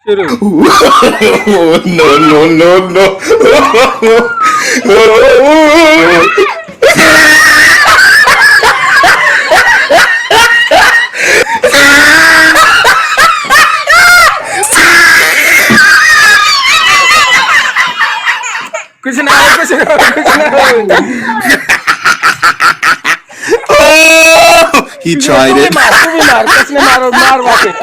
शुरू। No, no, no, no. कुछ ना हो, कुछ ना हो, कुछ ना हो। Oh, he tried it. तू भी मार, किसने मारो, मार वापस।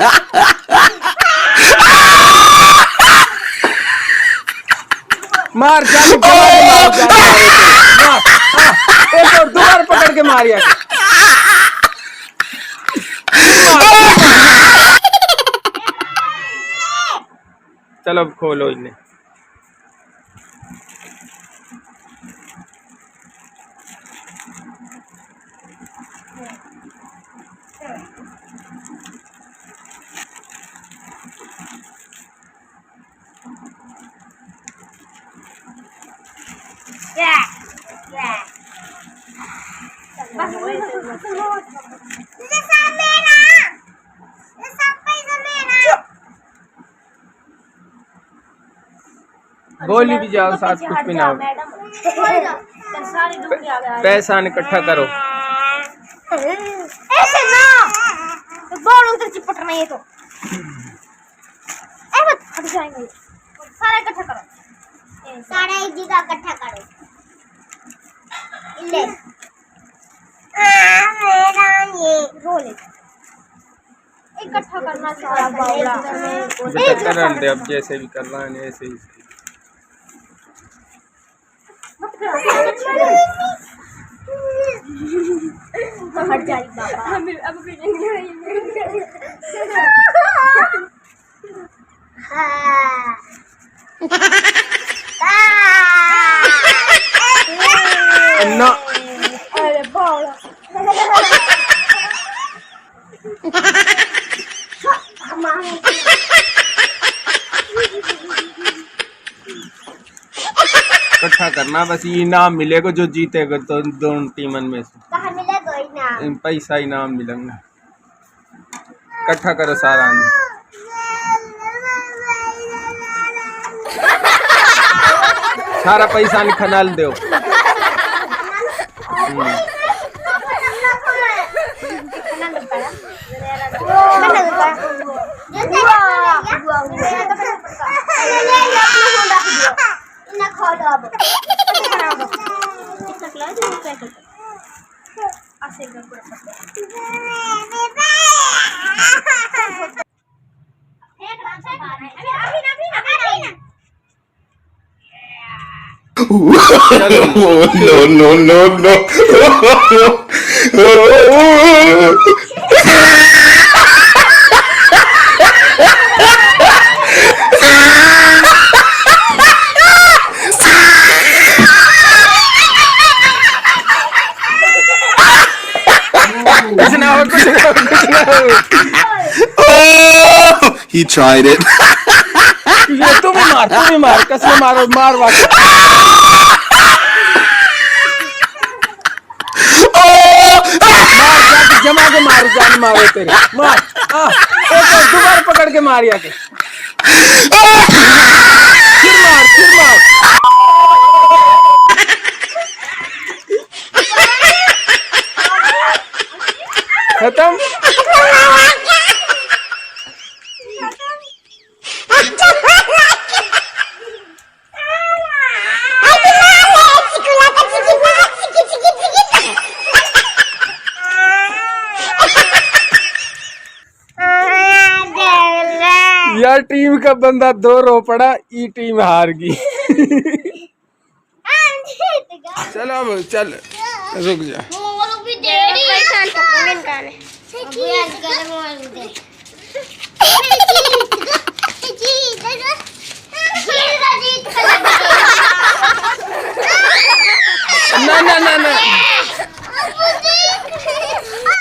मार जाने जमा के मारो, जाने मारो तेरे। मार, हाँ, एक और दोबारा पकड़ के मार यार। चलो अब खोलो इन्हें। गोली भी जाओ, साथ कुछ भी ना हो। पैसा इकट्ठा करो। ऐसे ना बॉल उधर चिपट रही है तो ऐसे हट जाएंगे। सारा इकट्ठा करो, सारा एक जगह इकट्ठा करो। ले मेरा ये रोल इकट्ठा करना सारा बावला करने दे, अब जैसे भी करना है ऐसे ही। मत करो हट जाएगी बाबा। अब भी ना अरे बावला इकट्ठा करना, बस ये इनाम मिलेगा जो जीतेगा तो दोनों टीमन में से। कहाँ मिलेगा इनाम? पैसा इनाम मिलेंगे। इकट्ठा करो सारा। सारा पैसा निकाल दो। No, no, no, no. कुछ ना हो, कुछ ना हो, कुछ ना हो। Oh, he tried it. तू भी मार, किसने मारो, मार वापस। जमा के मारो, जान मारो तेरे। मार, एक और दोबारा पकड़ के मार या के। फिर मार, फिर मार। खत्म। यार टीम का बंदा 2 रो पड़ा, ई टीम हार गई। चलो अब चल, रुक जा।